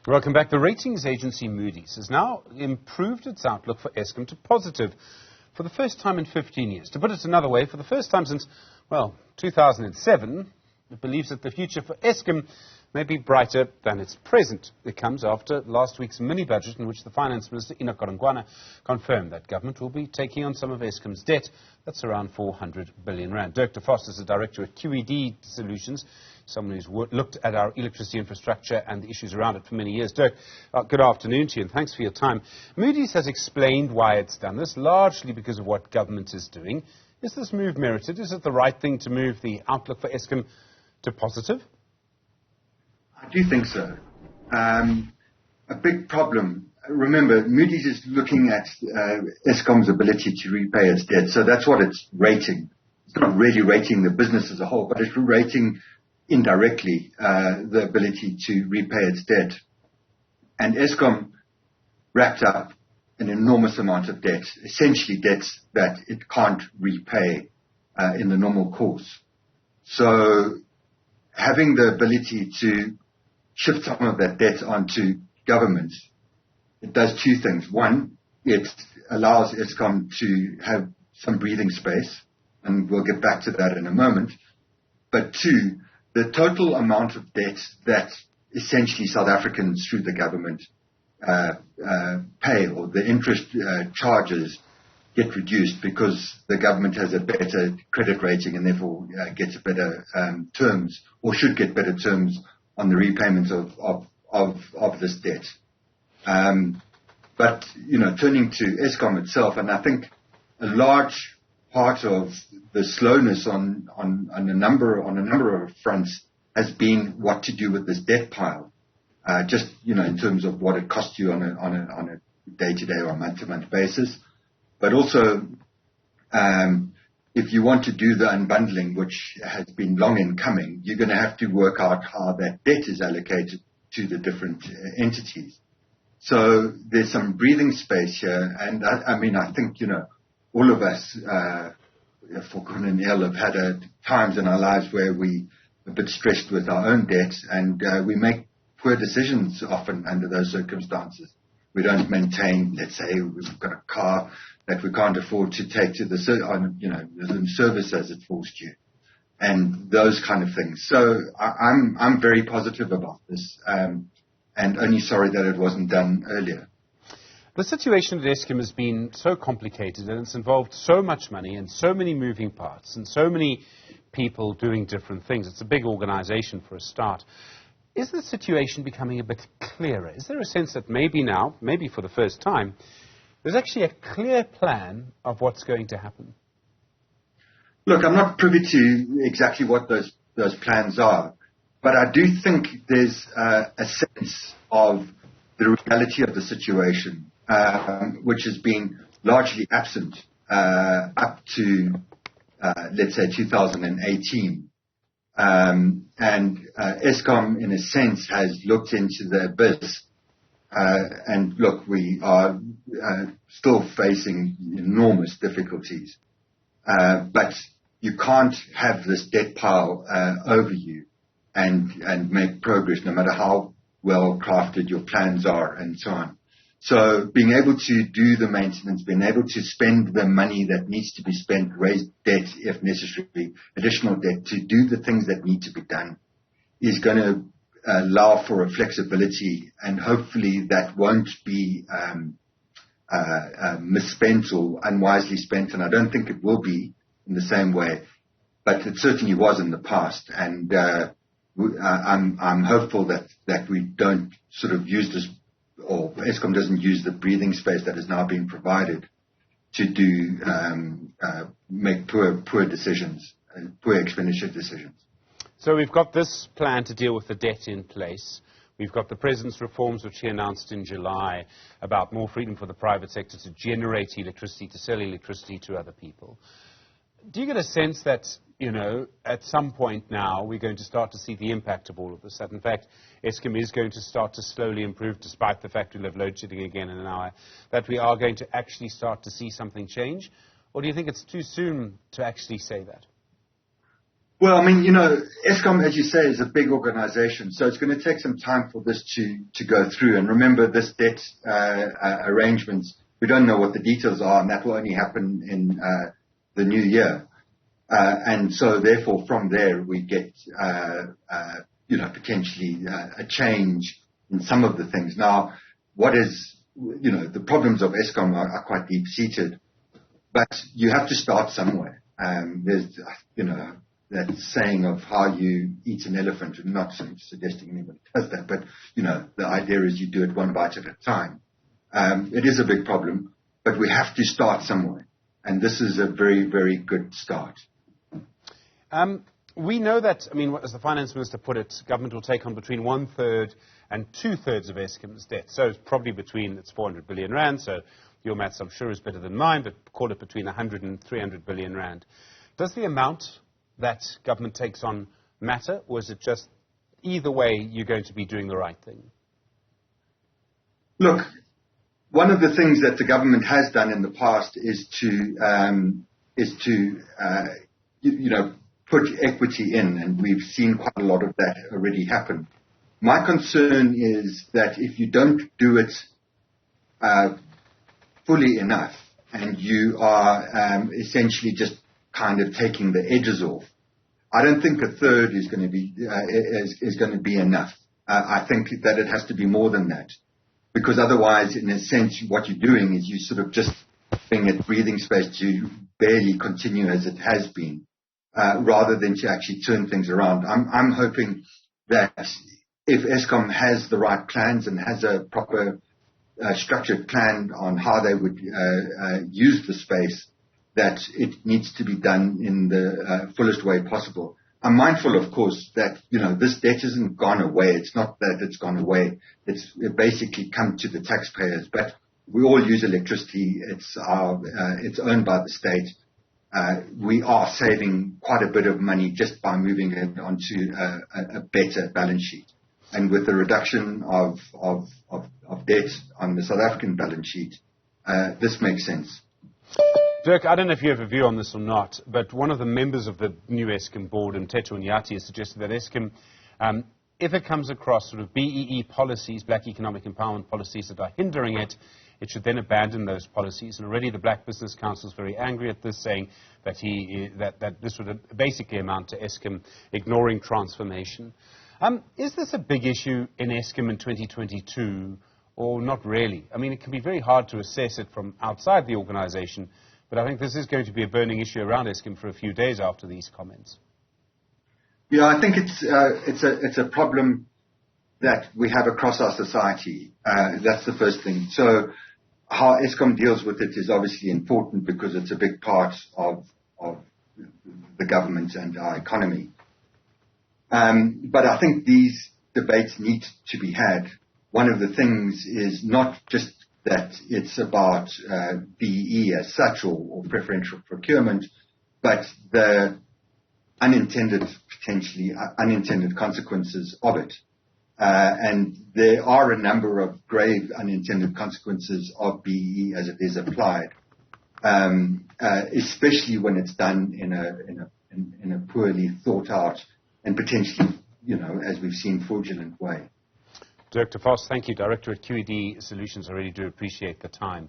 Welcome back. The ratings agency Moodys has now improved its outlook for Eskom to positive for the first time in 15 years. To put it another way, for the first time since, well, 2007, it believes that the future for Eskom may be brighter than its present. It comes after last week's mini-budget in which the Finance Minister, Enoch Godongwana, confirmed that government will be taking on some of Eskom's debt. That's around 400 billion rand. Dirk de Vos is the director at QED Solutions, someone who's looked at our electricity infrastructure and the issues around it for many years. Dirk, good afternoon to you and thanks for your time. Moodys has explained why it's done this, largely because of what government is doing. Is this move merited? Is it the right thing to move the outlook for Eskom to positive? I do think so. A big problem, remember, Moodys is looking at Eskom's ability to repay its debt, so that's what it's rating. It's not really rating the business as a whole, but it's rating indirectly the ability to repay its debt. And Eskom racked up an enormous amount of debt, essentially debts that it can't repay in the normal course. So having the ability to shift some of that debt onto government, it does two things. One, it allows Eskom to have some breathing space, and we'll get back to that in a moment. But two, the total amount of debt that essentially South Africans through the government pay, or the interest charges, get reduced because the government has a better credit rating and therefore gets better terms, or should get better terms on the repayments of this debt. But, you know, turning to Eskom itself, and I think a large part of the slowness on a number of fronts has been what to do with this debt pile. Just, you know, in terms of what it costs you on a day-to-day or month-to-month basis. But also, if you want to do the unbundling, which has been long in coming, you're going to have to work out how that debt is allocated to the different entities. So there's some breathing space here, and I mean, I think, you know, all of us, for good and ill, have had times in our lives where we are a bit stressed with our own debt, and we make poor decisions often under those circumstances. We don't maintain, let's say, we've got a car that we can't afford to take to the service as it falls due, and those kind of things. So I'm very positive about this, and only sorry that it wasn't done earlier. The situation at Eskom has been so complicated, and it's involved so much money and so many moving parts and so many people doing different things. It's a big organization for a start. Is the situation becoming a bit clearer? Is there a sense that maybe now, maybe for the first time, there's actually a clear plan of what's going to happen? Look, I'm not privy to exactly what those plans are, but I do think there's a sense of the reality of the situation, which has been largely absent up to, let's say, 2018. And Eskom, in a sense, has looked into the abyss. And look, we are still facing enormous difficulties. But you can't have this debt pile over you and make progress, no matter how well crafted your plans are and so on. So being able to do the maintenance, being able to spend the money that needs to be spent, raise debt if necessary, additional debt, to do the things that need to be done, is going to allow for a flexibility, and hopefully that won't be misspent or unwisely spent, and I don't think it will be in the same way, but it certainly was in the past, and I'm hopeful that we don't sort of use this, or Eskom doesn't use the breathing space that is now being provided to do make poor decisions, poor expenditure decisions. So we've got this plan to deal with the debt in place. We've got the President's reforms, which he announced in July, about more freedom for the private sector to generate electricity, to sell electricity to other people. Do you get a sense that, you know, at some point now we're going to start to see the impact of all of this? That, in fact, Eskom is going to start to slowly improve, despite the fact we'll have load shedding again in an hour, that we are going to actually start to see something change? Or do you think it's too soon to actually say that? Well, I mean, Eskom, as you say, is a big organization, so it's going to take some time for this to go through. And remember, this debt arrangements, we don't know what the details are, and that will only happen in the new year. And so, therefore, from there, we get, potentially a change in some of the things. Now, the problems of Eskom are quite deep-seated, but you have to start somewhere. There's, that saying of how you eat an elephant. I'm not suggesting anybody does that, but, the idea is you do it one bite at a time. It is a big problem, but we have to start somewhere. And this is a very, very good start. We know that, as the Finance Minister put it, government will take on between 1/3 and 2/3 of Eskom's debt. So it's probably it's 400 billion rand, so your maths, I'm sure, is better than mine, but call it between 100 and 300 billion rand. Does the amount that government takes on matter, or is it just either way you're going to be doing the right thing? Look, one of the things that the government has done in the past is to put equity in, and we've seen quite a lot of that already happen. My concern is that if you don't do it fully enough, and you are essentially just kind of taking the edges off, I don't think 1/3 is going to be enough. I think that it has to be more than that, because otherwise, in a sense, what you're doing is you sort of just giving it breathing space to barely continue as it has been, rather than to actually turn things around. I'm hoping that if Eskom has the right plans and has a proper structured plan on how they would use the space, that it needs to be done in the fullest way possible. I'm mindful, of course, that, this debt hasn't gone away. It's not that it's gone away. It's basically come to the taxpayers. But we all use electricity. It's owned by the state. We are saving quite a bit of money just by moving it onto a better balance sheet. And with the reduction of debt on the South African balance sheet, this makes sense. Dirk, I don't know if you have a view on this or not, but one of the members of the new Eskom board, Mteto Nyati, has suggested that Eskom, if it comes across sort of BEE policies, Black Economic Empowerment policies that are hindering it, it should then abandon those policies. And already the Black Business Council is very angry at this, saying that that this would basically amount to Eskom ignoring transformation. Is this a big issue in Eskom in 2022, or not really? It can be very hard to assess it from outside the organisation, but I think this is going to be a burning issue around Eskom for a few days after these comments. Yeah, I think it's a problem that we have across our society. That's the first thing. So how Eskom deals with it is obviously important because it's a big part of the government and our economy. But I think these debates need to be had. One of the things is not just that it's about BEE as such or preferential procurement, but the potentially unintended consequences of it. And there are a number of grave unintended consequences of BEE as it is applied, especially when it's done in a poorly thought out and potentially, as we've seen, fraudulent way. Dirk de Vos, thank you, Director at QED Solutions. I really do appreciate the time.